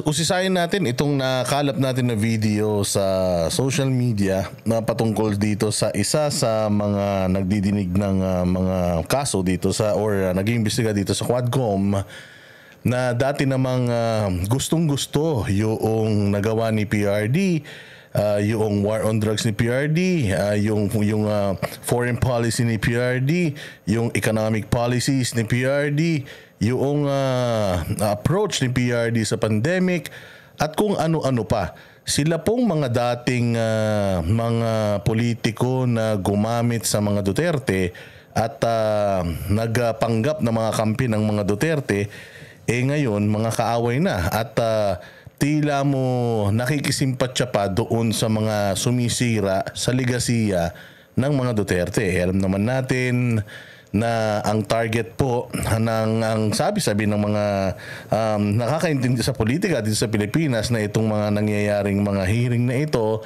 Usisayin natin itong nakalap natin na video sa social media na patungkol dito sa isa sa mga nagdidinig ng mga kaso dito sa naging imbestiga dito sa Quadcom na dati namang gustong-gusto yung nagawa ni PRD, yung war on drugs ni PRD, yung foreign policy ni PRD, yung economic policies ni PRD, yung approach ni PRD sa pandemic at kung ano-ano pa. Sila pong mga dating mga politiko na gumamit sa mga Duterte at nagpanggap na mga kampi ng mga Duterte, ngayon mga kaaway na at tila mo nakikisimpatya pa doon sa mga sumisira sa ligasiya ng mga Duterte. Alam naman natin na ang target po ang sabi-sabi ng mga nakakaintindi sa politika dito sa Pilipinas na itong mga nangyayaring mga hearing na ito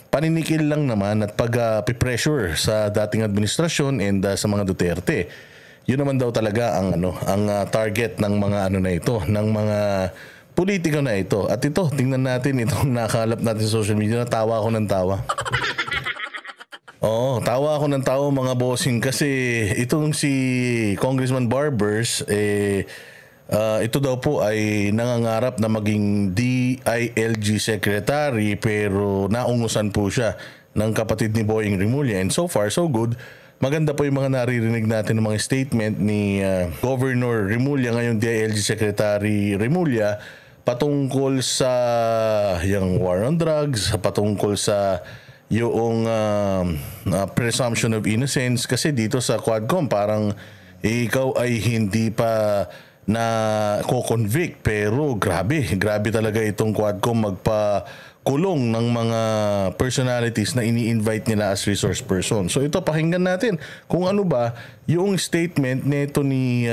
paninikil lang naman at pag-pressure sa dating administrasyon and sa mga Duterte. Yun naman daw talaga ang target ng mga na ito, ng mga politiko na ito. At ito, tingnan natin itong nakalap natin sa social media, tawa ako ng tawa. Oo, tawa ako ng tawa mga bossing kasi itong si Congressman Barbers ito daw po ay nangangarap na maging DILG secretary pero naungusan po siya ng kapatid ni Boying Rimulya, and so far so good. Maganda po yung mga naririnig natin ng mga statement ni Governor Rimulya, ngayon DILG Secretary Rimulya, patungkol sa yung war on drugs, patungkol sa yung presumption of innocence. Kasi dito sa Quadcom parang ikaw ay hindi pa na ko-convict, pero grabe talaga itong Quadcom magpakulong ng mga personalities na ini-invite nila as resource person. So ito, pakinggan natin kung ano ba yung statement nito ni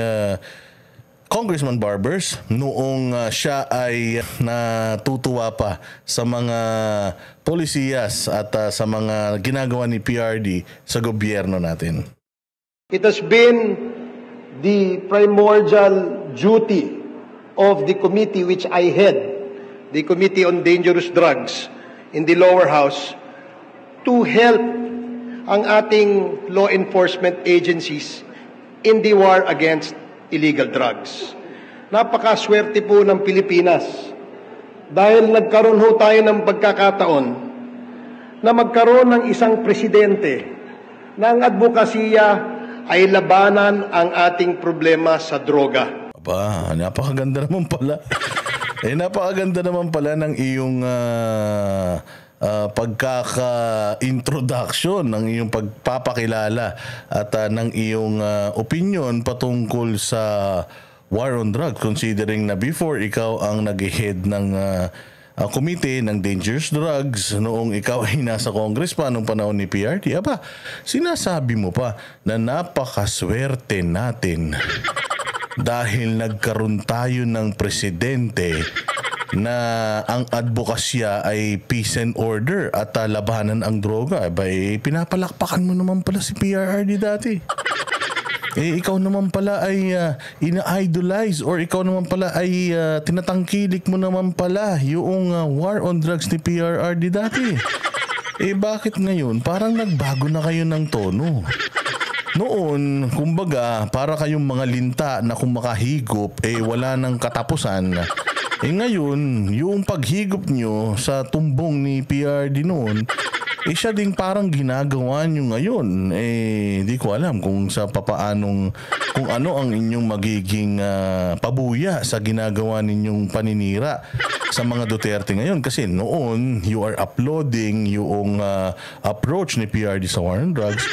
Congressman Barbers noong siya ay natutuwa pa sa mga polisiyas at sa mga ginagawa ni PRD sa gobyerno natin. It has been the primordial duty of the committee which I head, the Committee on Dangerous Drugs in the lower house, to help ang ating law enforcement agencies in the war against illegal drugs. Napakaswerte po ng Pilipinas dahil nagkaroon ho tayo ng pagkakataon na magkaroon ng isang presidente na ang advokasya ay labanan ang ating problema sa droga. Aba, napakaganda naman pala. Napakaganda naman pala ng iyong pagkaka-introduction, ng iyong pagpapakilala at ng iyong opinion patungkol sa war on drugs, considering na before ikaw ang nag-head ng committee ng dangerous drugs noong ikaw ay nasa Congress pa nung panahon ni PRD. Aba, sinasabi mo pa na napakaswerte natin dahil nagkaroon tayo ng presidente na ang advokasya ay peace and order at labanan ang droga. Pinapalakpakan mo naman pala si PRRD dati. Ikaw naman pala ay ina-idolize, or ikaw naman pala ay tinatangkilik mo naman pala yung war on drugs ni PRRD dati. Bakit ngayon parang nagbago na kayo ng tono? Noon, kumbaga, para kayong mga linta na kung makahigop, wala nang katapusan. Ngayon, yung paghigop nyo sa tumbong ni PRD noon, siya din parang ginagawa nyo ngayon. Di ko alam kung kung ano ang inyong magiging pabuya sa ginagawa ninyong paninira sa mga Duterte ngayon. Kasi noon, you are uploading yung approach ni PRD sa war on drugs.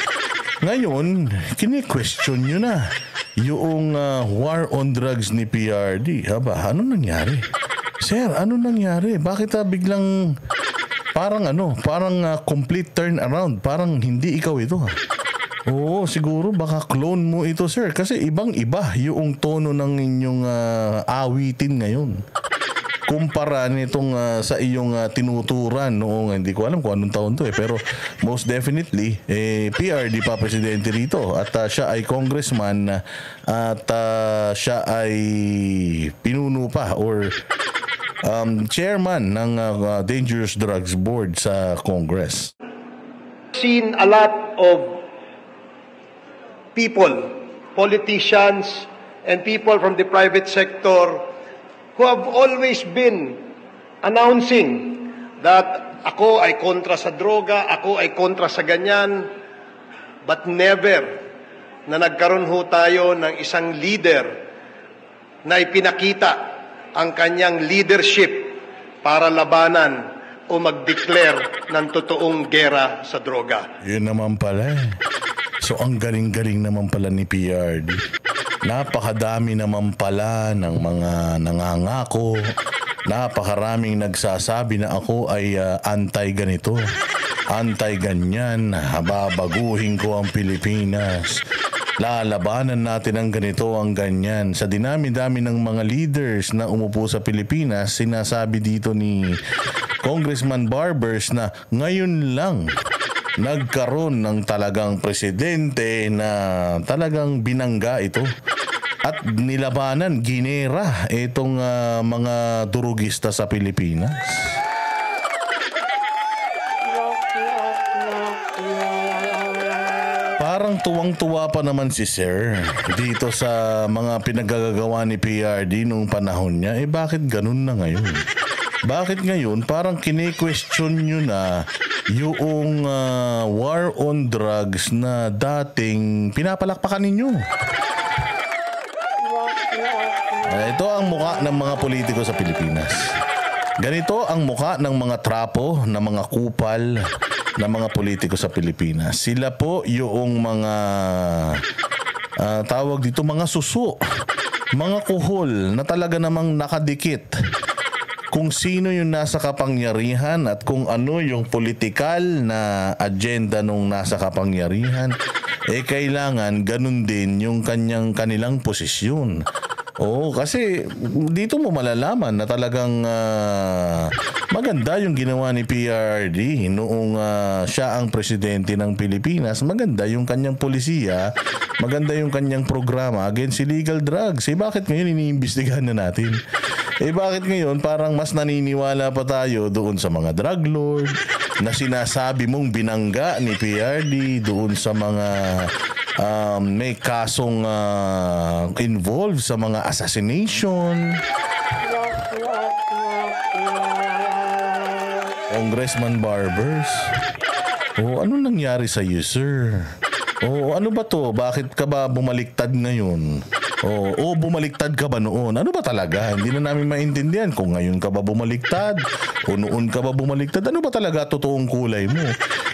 Ngayon, kini-question nyo na yung war on drugs ni PRD. Haba, ano nangyari? Sir, ano nangyari? Bakit biglang parang complete turnaround? Parang hindi ikaw ito. Oo, siguro baka clone mo ito, sir. Kasi ibang-iba yung tono ng inyong awitin ngayon. kumpara nitong sa iyong tinuturan noong, hindi ko alam kung anong taon to pero most definitely PRD pa presidente rito at siya ay congressman at siya ay pinuno pa or chairman ng Dangerous Drugs Board sa Congress. Seen a lot of people, politicians, and people from the private sector who have always been announcing that ako ay kontra sa droga, ako ay kontra sa ganyan, but never na nagkaroon ho tayo ng isang leader na ipinakita ang kanyang leadership para labanan o mag-declare ng totoong gera sa droga. Yun naman pala. So ang galing-galing naman pala ni PRD. Napakadami naman pala ng mga nangangako. Napakaraming nagsasabi na ako ay anti-ganito, anti-ganyan, babaguhin ko ang Pilipinas. Lalabanan natin ang ganito, ang ganyan. Sa dinami-dami ng mga leaders na umupo sa Pilipinas, sinasabi dito ni Congressman Barbers na ngayon lang nagkaroon ng talagang presidente na talagang binangga ito at nilabanan, ginera itong mga durugista sa Pilipinas. Parang tuwang-tuwa pa naman si Sir dito sa mga pinagagagawa ni PRD nung panahon niya. Bakit ganun na ngayon? Bakit ngayon parang kine-question nyo na yung war on drugs na dating pinapalakpakan ninyo? Ito ang muka ng mga politiko sa Pilipinas. Ganito ang muka ng mga trapo, ng mga kupal, ng mga politiko sa Pilipinas. Sila po yung mga tawag dito, mga suso, mga kuhol na talaga namang nakadikit kung sino yung nasa kapangyarihan at kung ano yung politikal na agenda nung nasa kapangyarihan, kailangan ganun din yung kanilang posisyon. Oo, kasi dito mo malalaman na talagang maganda yung ginawa ni PRD noong siya ang presidente ng Pilipinas. Maganda yung kanyang polisiya, maganda yung kanyang programa against illegal drugs. Bakit ngayon iniimbestigahan na natin? Bakit ngayon parang mas naniniwala pa tayo doon sa mga drug lord na sinasabi mong binangga ni PRD, doon sa mga may kasong involved sa mga assassination. Congressman Barbers, ano nangyari sa iyo, sir? Ano ba to? Bakit ka ba bumaliktad ngayon? Bumaliktad ka ba noon? Ano ba talaga? Hindi na namin maintindihan kung ngayon ka ba bumaliktad o noon ka ba bumaliktad. Ano ba talaga totoong kulay mo?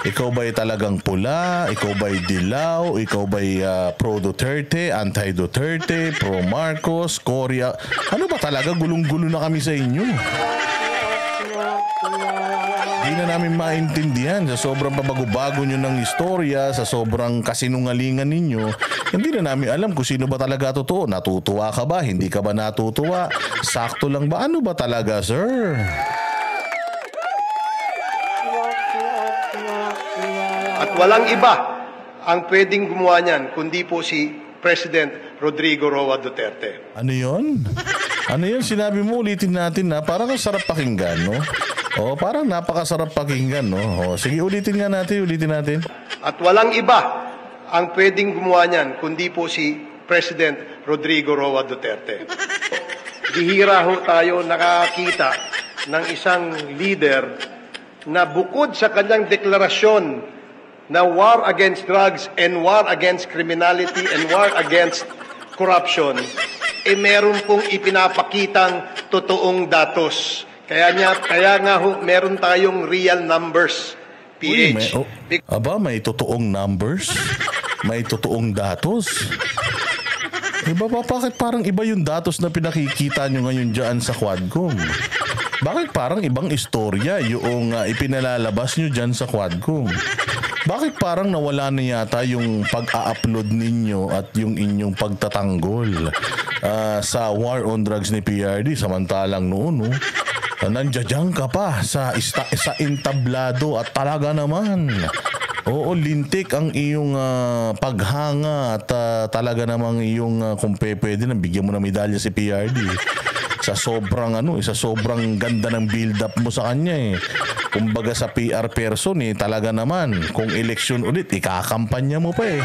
Ikaw ba'y talagang pula? Ikaw ba'y dilaw? Ikaw ba'y pro-Duterte, anti-Duterte, pro-Marcos, Korea? Ano ba talaga? Gulong-gulo na kami sa inyo. Hindi na namin maintindihan sa sobrang pabago-bago nyo ng istorya, sa sobrang kasinungalingan ninyo. Hindi na namin alam kung sino ba talaga totoo. Natutuwa ka ba? Hindi ka ba natutuwa? Sakto lang ba? Ano ba talaga, sir? At walang iba ang pwedeng gumawa niyan kundi po si President Rodrigo Roa Duterte. Ano yun? Ano yun? Sinabi mo, ulitin natin na parang sarap pakinggan, no? Parang napakasarap pakinggan, no? Sige, ulitin natin. At walang iba ang pwedeng gumawa niyan kundi po si President Rodrigo Roa Duterte. Bihira ho tayo nakakita ng isang leader na bukod sa kanyang deklarasyon na war against drugs and war against criminality and war against corruption, meron pong ipinapakitang totoong datos. Kaya nga ho, meron tayong real numbers, PH. May totoong numbers? May totoong datos? Bakit parang iba yung datos na pinakikita nyo ngayon dyan sa Quadcom? Bakit parang ibang istorya yung ipinalalabas nyo dyan sa Quadcom? Bakit parang nawala na yata yung pag-a-upload ninyo at yung inyong pagtatanggol sa war on drugs ni PRD? Samantalang noon, nandiyan ka pa sa entablado at talaga naman. Oo, lintik ang iyong paghanga at talaga namang iyong kung pwede na bigyan mo ng medalya si PRD. Sa sobrang ganda ng build-up mo sa kanya eh. Kumbaga sa PR person eh, talaga naman. Kung eleksyon ulit, ikakampanya mo pa eh.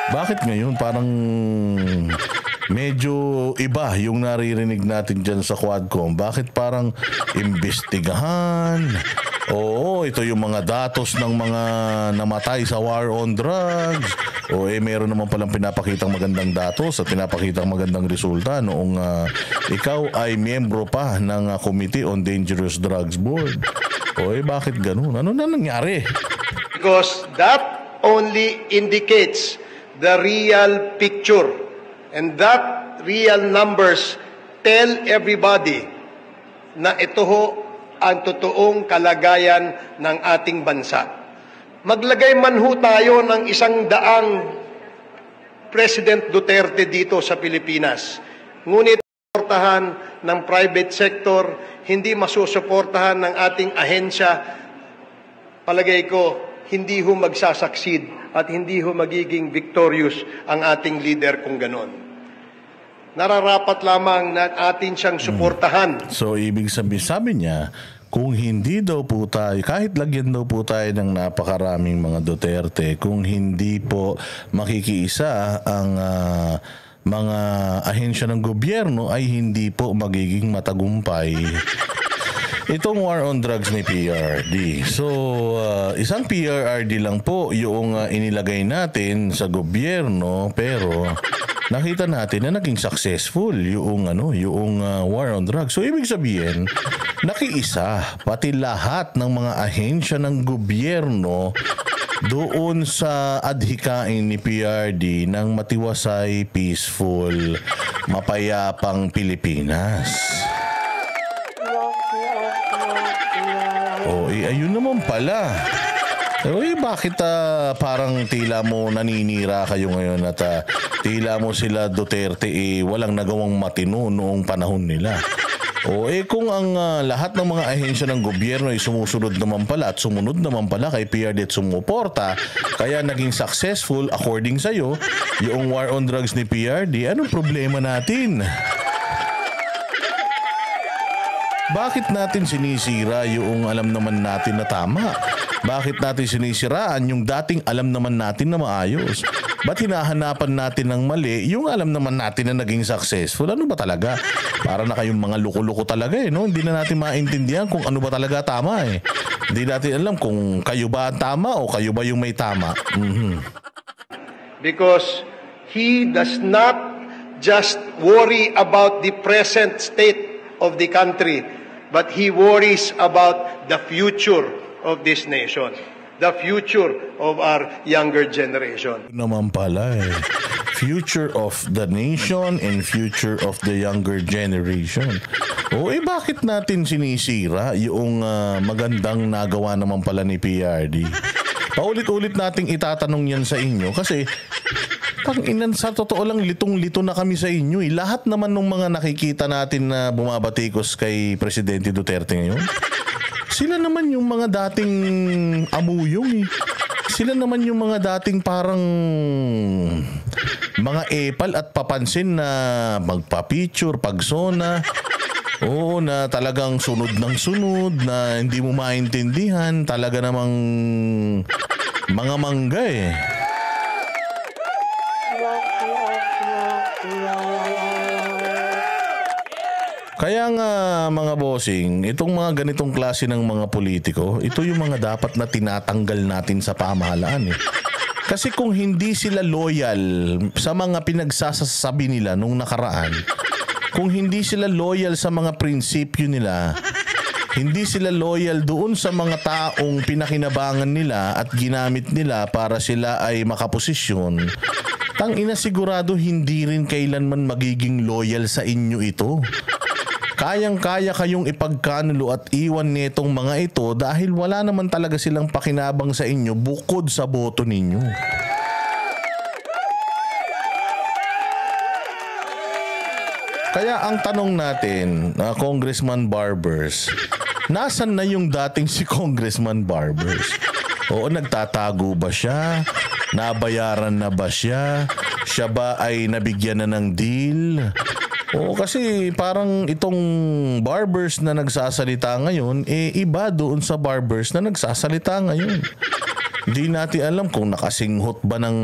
Bakit ngayon parang medyo iba yung naririnig natin dyan sa Quadcom? Bakit parang imbestigahan? Oo, ito yung mga datos ng mga namatay sa war on drugs. O meron naman palang pinapakitang magandang datos at pinapakitang magandang resulta noong ikaw ay miyembro pa ng Committee on Dangerous Drugs Board. O bakit ganun? Ano na nangyari? Because that only indicates the real picture. And that real numbers tell everybody na ito ho ang totoong kalagayan ng ating bansa. Maglagay man ho tayo ng 100 President Duterte dito sa Pilipinas. Ngunit suportahan ng private sector, hindi masusuportahan ng ating ahensya, palagay ko, hindi ho magsasucceed at hindi ho magiging victorious ang ating leader kung ganon. Nararapat lamang na atin siyang suportahan. So, ibig sabihin, sabi niya, kung hindi daw po tayo, kahit lagyan daw po tayo ng napakaraming mga Duterte, kung hindi po makikiisa ang mga ahensya ng gobyerno, ay hindi po magiging matagumpay itong war on drugs ni PRD. So, isang PRRD lang po yung inilagay natin sa gobyerno, pero nakita natin na naging successful yung war on drugs. So, ibig sabihin, nakiisa pati lahat ng mga ahensya ng gobyerno doon sa adhikain ni PRD ng matiwasay, peaceful, mapayapang Pilipinas. Ayun naman pala. Bakit parang tila mo naninira kayo ngayon at tila mo sila Duterte walang nagawang matino noong panahon nila? Kung ang lahat ng mga ahensya ng gobyerno ay sumusunod naman pala at sumunod naman pala kay PRD at sumuporta, kaya naging successful according sa'yo yung war on drugs ni PRD, anong problema natin? Bakit natin sinisira yung alam naman natin na tama? Bakit natin sinisiraan yung dating alam naman natin na maayos? Ba't hinahanapan natin ng mali yung alam naman natin na naging successful? Ano ba talaga? Para na kayong mga luko-luko talaga no? Hindi na natin maintindihan kung ano ba talaga tama Hindi natin alam kung kayo ba ang tama o kayo ba yung may tama. Because he does not just worry about the present state of the country, but he worries about the future of this nation, the future of our younger generation. Naman pala future of the nation and future of the younger generation. Bakit natin sinisira yung magandang nagawa naman pala ni PRD? Paulit-ulit nating itatanong yan sa inyo kasi sa totoo lang, litong-lito na kami sa inyo. Lahat naman ng mga nakikita natin na bumabatikos kay Presidente Duterte ngayon, sila naman yung mga dating amuyong Sila naman yung mga dating parang mga epal at papansin na magpa-picture, pagsona. Oo, na talagang sunod ng sunod, na hindi mo maintindihan. Talaga namang mga mangga Kaya nga mga bossing, itong mga ganitong klase ng mga politiko, ito yung mga dapat na tinatanggal natin sa pamahalaan Kasi kung hindi sila loyal sa mga pinagsasabi nila nung nakaraan, kung hindi sila loyal sa mga prinsipyo nila, hindi sila loyal doon sa mga taong pinakinabangan nila at ginamit nila para sila ay makaposisyon, tangina sigurado hindi rin kailanman magiging loyal sa inyo ito. Kayang-kaya kayong ipagkanulo at iwan nitong mga ito dahil wala naman talaga silang pakinabang sa inyo bukod sa boto ninyo. Kaya ang tanong natin, Congressman Barbers, nasan na yung dating si Congressman Barbers? Oo, nagtatago ba siya? Nabayaran na ba siya? Siya ba ay nabigyan na ng deal? Oo, kasi parang itong barbers na nagsasalita ngayon, iba doon sa barbers na nagsasalita ngayon. Hindi natin alam kung nakasinghot ba ng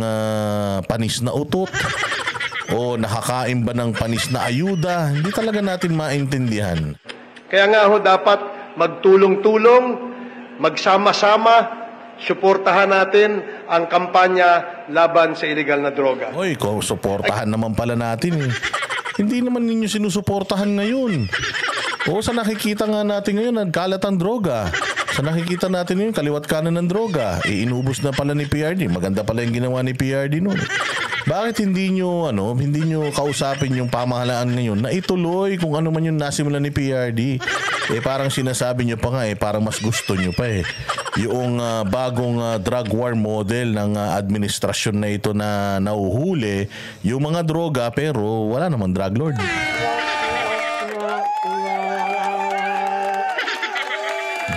panis na utot o nakakain ba ng panis na ayuda. Hindi talaga natin maintindihan. Kaya nga ho dapat magtulong-tulong, magsama-sama, suportahan natin ang kampanya laban sa illegal na droga. Oy, kung suportahan naman pala natin eh. Hindi naman ninyo sinusuportahan ngayon. O sa nakikita nga natin ngayon, nagkalat ang droga. Sa nakikita natin ngayon, kaliwat kanan ng droga. Inubos na pala ni PRD. Maganda pala yung ginawa ni PRD noon. Bakit hindi nyo kausapin yung pamahalaan ngayon na ituloy kung ano man yung nasimula ni PRD? Parang sinasabi nyo pa nga parang mas gusto nyo pa yung bagong drug war model ng administrasyon na ito na nauhuli yung mga droga pero wala namang drug lord.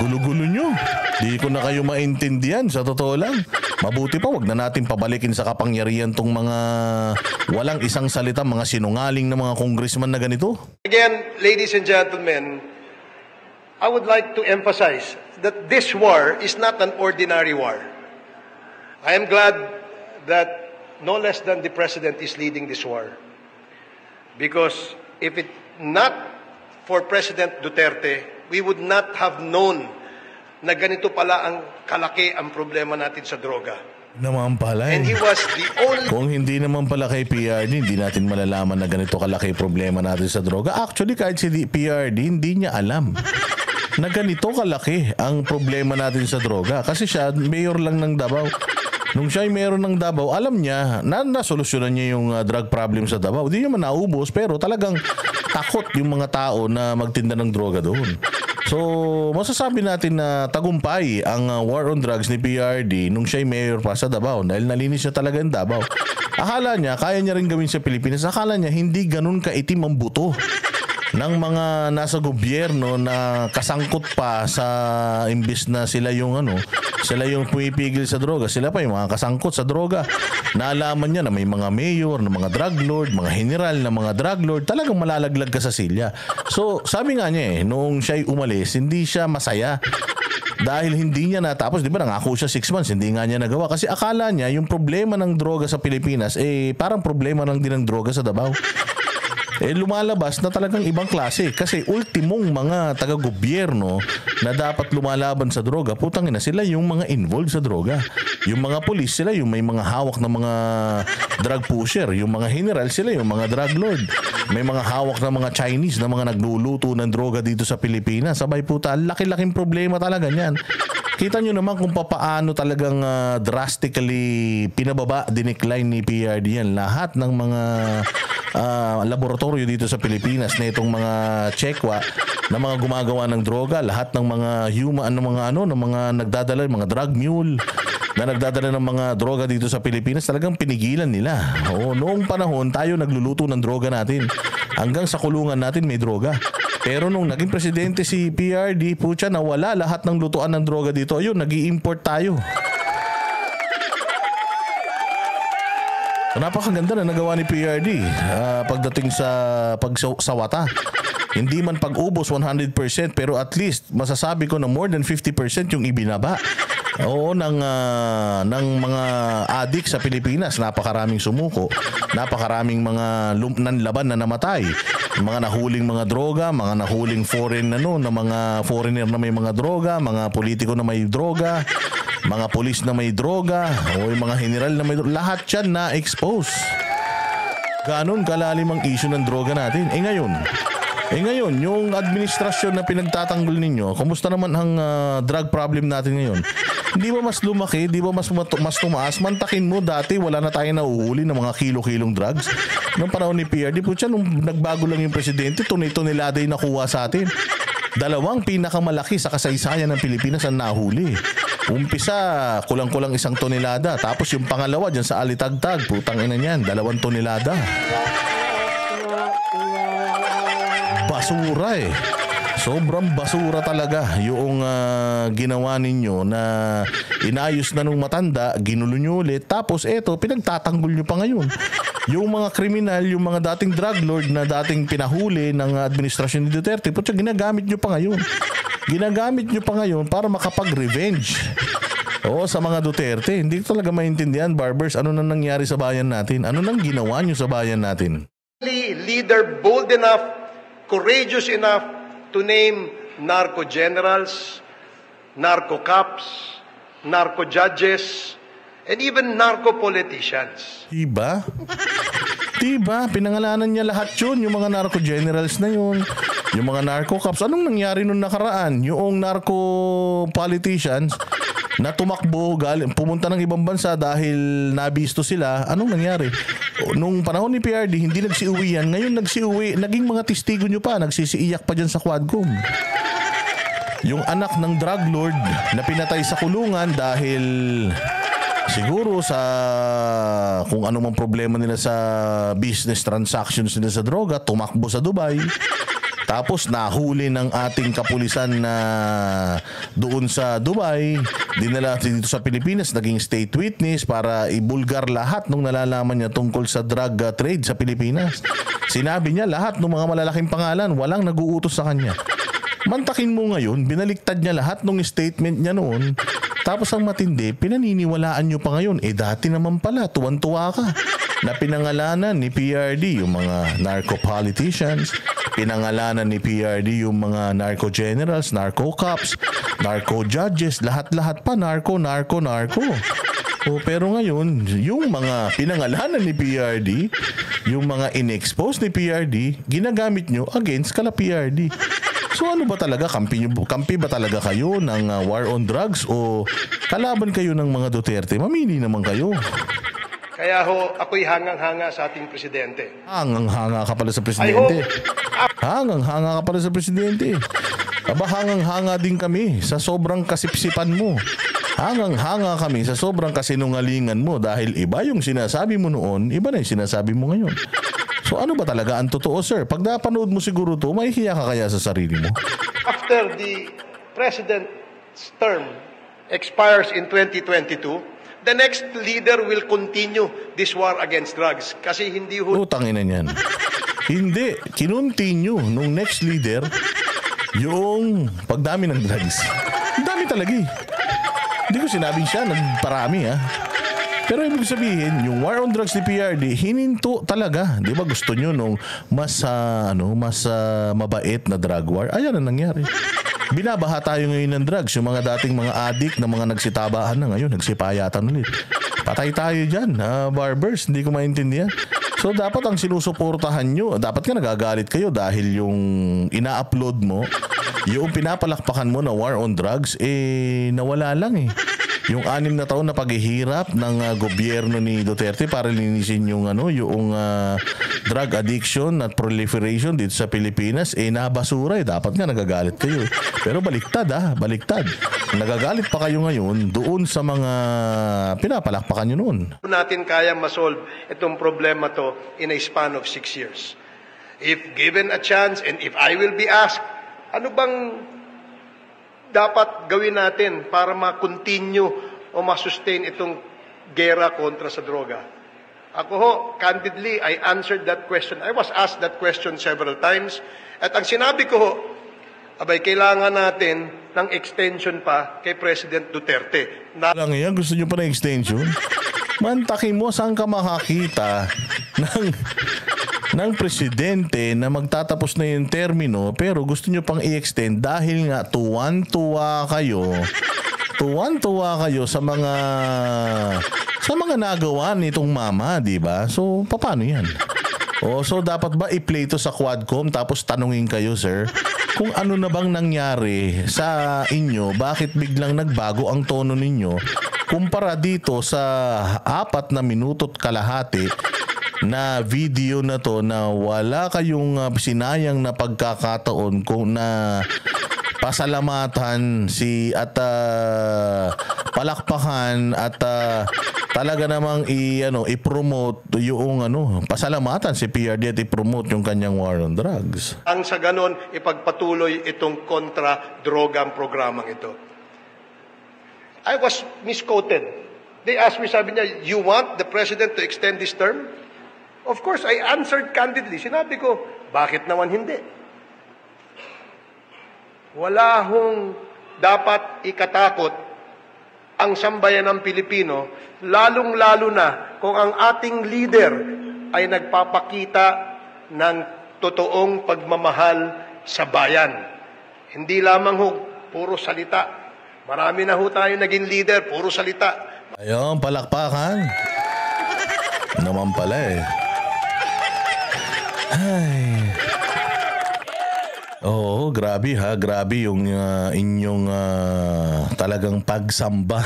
Gulo-gulo nyo. Di ko na kayo maintindihan sa totoo lang. Mabuti pa wag na natin pabalikin sa kapangyarihan tong mga walang isang salita, mga sinungaling na mga congressman na ganito. Again, ladies and gentlemen, I would like to emphasize that this war is not an ordinary war. I am glad that no less than the President is leading this war. Because if it not for President Duterte, we would not have known na ganito pala ang kalaki ang problema natin sa droga. Naman pala And he was the only... Kung hindi naman pala kay PRD, hindi natin malalaman na ganito kalaki problema natin sa droga. Actually, kahit si PRD, hindi niya alam na ganito kalaki ang problema natin sa droga. Kasi siya, mayor lang ng Davao. Nung siya ay mayor ng Davao, alam niya na nasolusyonan niya yung drug problem sa Davao. Hindi naman naubos, pero talagang takot yung mga tao na magtinda ng droga doon. So, masasabi natin na tagumpay ang war on drugs ni PRD nung siya ay mayor pa sa Davao dahil nalinis niya talaga ang Davao. Akala niya, kaya niya rin gawin sa Pilipinas. Akala niya, hindi ganun kaitim ang buto ng mga nasa gobyerno na kasangkot pa sa imbis na sila yung sila yung pumipigil sa droga, sila pa yung mga kasangkot sa droga. Naalaman niya na may mga mayor, na mga drug lord, mga general na mga drug lord, talagang malalaglag ka sa silya. So, sabi nga niya noong siya'y umalis, hindi siya masaya. Dahil hindi niya natapos, di ba nangako siya 6 months, hindi nga niya nagawa. Kasi akala niya yung problema ng droga sa Pilipinas, parang problema lang din ng droga sa Davao. Lumalabas na talagang ibang klase. Kasi ultimong mga taga-gobyerno na dapat lumalaban sa droga, putang ina, sila yung mga involved sa droga. Yung mga pulis, sila yung may mga hawak na mga drug pusher. Yung mga general, sila yung mga drug lord. May mga hawak na mga Chinese na mga nagluluto ng droga dito sa Pilipinas. Sabay puta, laki-laking problema talaga niyan. Kita nyo naman kung paano talagang drastically pinababa, dinecline ni PRD yan. Lahat ng mga laboratorio dito sa Pilipinas na itong mga Chekwa na mga gumagawa ng droga, lahat ng mga human, ng mga nagdadala, mga drug mule na nagdadala ng mga droga dito sa Pilipinas, talagang pinigilan nila. Noong panahon, tayo nagluluto ng droga natin. Hanggang sa kulungan natin may droga. Pero nung naging presidente si PRD, putya, nawala lahat ng lutuan ng droga dito. Ayun, nag-i-import tayo. Napakaganda na nagawa ni PRD pagdating sa pagsawata. Hindi man pag-ubos 100%, pero at least masasabi ko na more than 50% yung ibinaba. Ng mga adik sa Pilipinas. Napakaraming sumuko, napakaraming mga nanlaban na namatay, mga nahuling mga droga, mga nahuling na mga foreigner na may mga droga, mga politiko na may droga, mga pulis na may droga, o yung mga general na may droga. Lahat yan na-expose. Ganon kalalim ang issue ng droga natin. Ngayon, yung administrasyon na pinagtatanggol ninyo, kumusta naman ang drug problem natin ngayon? Di ba mas lumaki? Di ba mas tumaas? Mantakin mo, dati wala na tayo nahuhuli ng mga kilo-kilong drugs. Noong panahon ni PRD, putya, nung nagbago lang yung presidente, tunay-tunilada yung nakuha sa atin. 2 pinakamalaki sa kasaysayan ng Pilipinas ang nahuli. Umpisa, kulang-kulang 1 tonelada. Tapos yung pangalawa dyan sa Alitagtag, putang ina niyan, 2 tonelada. Basura eh. Sobrang basura talaga yung ginawa ninyo na inayos na nung matanda, ginulo nyo ulit, tapos eto, pinagtatanggol nyo pa ngayon. Yung mga kriminal, yung mga dating drug lord na dating pinahuli ng administrasyon ni Duterte, putya, ginagamit nyo pa ngayon. Ginagamit nyo pa ngayon para makapag-revenge. Oo, sa mga Duterte. Hindi ko talaga maintindihan, Barbers, ano nang nangyari sa bayan natin? Ano nang ginawa nyo sa bayan natin? Leader bold enough, courageous enough to name narco generals, narco cops, narco judges, and even narco politicians. Diba? Diba? Pinangalanan niya lahat yun. Yung mga narco generals na yun. Yung mga narco cops. Anong nangyari nung nakaraan? Yung narco politicians na tumakbo, pumunta ng ibang bansa dahil nabisto sila. Anong nangyari? Nung panahon ni PRD, hindi nagsiuwi yan. Ngayon nagsiuwi, naging mga testigo nyo pa, nagsisiiyak pa dyan sa Quadcom. Yung anak ng drug lord na pinatay sa kulungan dahil siguro sa kung ano mang problema nila sa business transactions nila sa droga, tumakbo sa Dubai. Tapos nahuli ng ating kapulisan na doon sa Dubai, dinala dito sa Pilipinas, naging state witness para ibulgar lahat nung nalalaman niya tungkol sa drug trade sa Pilipinas. Sinabi niya lahat ng mga malalaking pangalan, walang nag-uutos sa kanya. Mantakin mo ngayon, binaliktad niya lahat ng statement niya noon. Tapos ang matindi, pinaniniwalaan niyo pa ngayon. Dati naman pala, tuwan-tuwa ka na pinangalanan ni PRD yung mga narco politicians, pinangalanan ni PRD yung mga narco generals, narco cops, narco judges, lahat-lahat pa narco. Pero ngayon, yung mga pinangalanan ni PRD, yung mga in-expose ni PRD, ginagamit nyo against kala PRD. So ano ba talaga? Kampi ba talaga kayo ng war on drugs o kalaban kayo ng mga Duterte? Mamili naman kayo. Kaya ako'y hangang-hanga sa ating presidente. Hangang-hanga ka pala sa presidente. Hangang-hanga ka pala sa presidente. Aba, hangang-hanga din kami sa sobrang kasipsipan mo. Hangang-hanga kami sa sobrang kasinungalingan mo dahil iba yung sinasabi mo noon, iba na yung sinasabi mo ngayon. So ano ba talaga ang totoo, sir? Pag napanood mo siguro to, mahihiya ka kaya sa sarili mo? After the president's term expires in 2022, the next leader will continue this war against drugs. Kasi hindi Utangin na niyan. Hindi. Kinontinue nung next leader yung pagdami ng drugs. Ang dami talaga eh. Hindi ko sinabing siya, nagparami ha. Pero ibig sabihin, yung war on drugs ni PRD, hininto talaga. Di ba gusto nyo nung mas mabait na drug war? Ayan ang nangyari. Binabaha tayo ngayon ng drugs. Yung mga dating mga addict na mga nagsitabahan na ngayon, nagsipayatan ulit. Patay tayo dyan, barbers. Hindi ko maintindihan. So dapat ang sinusuportahan nyo, dapat nga nagagalit kayo dahil yung ina-upload mo, yung pinapalakpakan mo na war on drugs, nawala lang eh. Yung 6 na taon na paghihirap ng gobyerno ni Duterte para linisin yung drug addiction at proliferation dito sa Pilipinas, nabasura eh. Dapat nga nagagalit kayo. Pero baliktad baliktad. Nagagalit pa kayo ngayon doon sa mga pinapalakpakan nyo noon. Natin kayang masolve itong problema to in a span of 6 years. If given a chance and if I will be asked, ano bang dapat gawin natin para ma-continue o ma-sustain itong gera kontra sa droga? Ako candidly, I answered that question. I was asked that question several times. At ang sinabi ko abay, kailangan natin ng extension pa kay President Duterte. Lang yan, gusto nyo pa ng extension? Mantakin mo, saan ka makakita ng presidente na magtatapos na yung termino pero gusto nyo pang i-extend dahil nga tuwan-tuwa kayo sa mga nagawa nitong mama, di ba? So, paano yan? So dapat ba i-play to sa Quadcom tapos tanungin kayo, sir, kung ano na bang nangyari sa inyo, bakit biglang nagbago ang tono ninyo kumpara dito sa 4 na minuto't kalahati na video na to na wala kayong sinayang na pagkakataon kung na pasalamatan at palakpakan at talaga namang i-promote yung pasalamatan si PRD at i-promote yung kanyang war on drugs. Ang sa ganon, ipagpatuloy itong kontra-drogang programang ito. I was misquoted. They asked me, sabi niya, you want the president to extend this term? Of course, I answered candidly. Sinabi ko, bakit naman hindi? Wala hong dapat ikatakot ang sambayan ng Pilipino, lalong-lalo na kung ang ating leader ay nagpapakita ng totoong pagmamahal sa bayan. Hindi lamang puro salita. Marami na tayo naging leader, puro salita. Ayun, palakpakan. Naman pala eh. Ay. Oo, grabe ha. Grabe yung inyong talagang pagsamba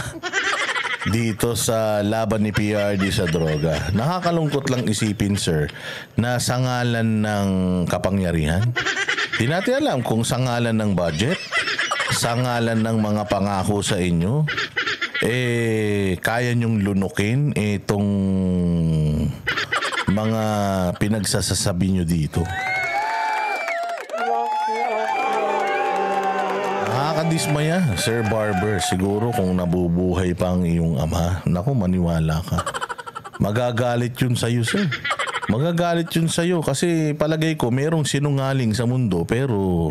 dito sa laban ni PRD sa droga. Nakakalungkot lang isipin, sir, na sa ngalan ng kapangyarihan. Di natin alam kung sa ngalan ng budget, sa ngalan ng mga pangako sa inyo, kaya nyong lunukin itong mga pinagsasasabi nyo dito. Nakakadismaya, Sir Barber. Siguro kung nabubuhay pa ang iyong ama, naku, maniwala ka. Magagalit yun sa'yo, sir. Magagalit yun sa'yo kasi palagay ko merong sinungaling sa mundo, pero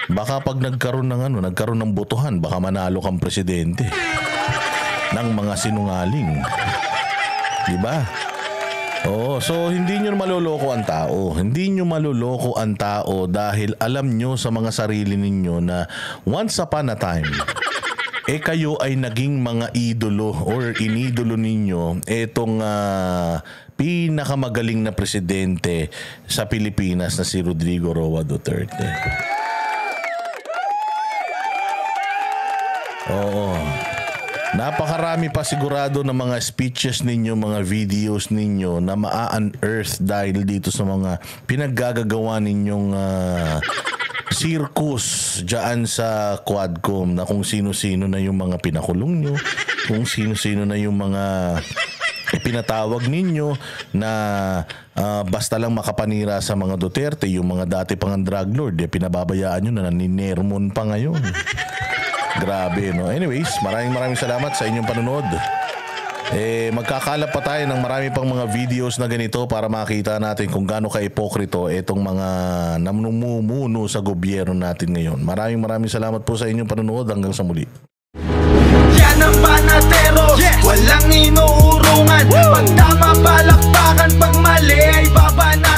baka pag nagkaroon ng botohan, baka manalo kang presidente ng mga sinungaling. Diba? Oo, so hindi nyo maloloko ang tao. Hindi nyo maloloko ang tao dahil alam nyo sa mga sarili ninyo na once upon a time, kayo ay naging mga idolo or inidolo ninyo etong pinakamagaling na presidente sa Pilipinas na si Rodrigo Roa Duterte. Oo. Napakarami pa sigurado ng mga speeches ninyo, mga videos ninyo na ma-unearth dahil dito sa mga pinaggagawa ninyong circus dyan sa Quadcom, na kung sino-sino na yung mga pinakulong nyo, kung sino-sino na yung mga pinatawag ninyo na basta lang makapanira sa mga Duterte, yung mga dati pang drug lord, pinababayaan nyo na naninermon pa ngayon. Grabe, no? Anyways, maraming salamat sa inyong panonood. Magkakalap pa tayo ng marami pang mga videos na ganito para makita natin kung gaano ka-ipokrito itong mga namumuno sa gobyerno natin ngayon. Maraming salamat po sa inyong panonood. Hanggang sa muli. Yan ang panatero, walang inuurungan. Pag tama palakpakan, pag mali ay baba na.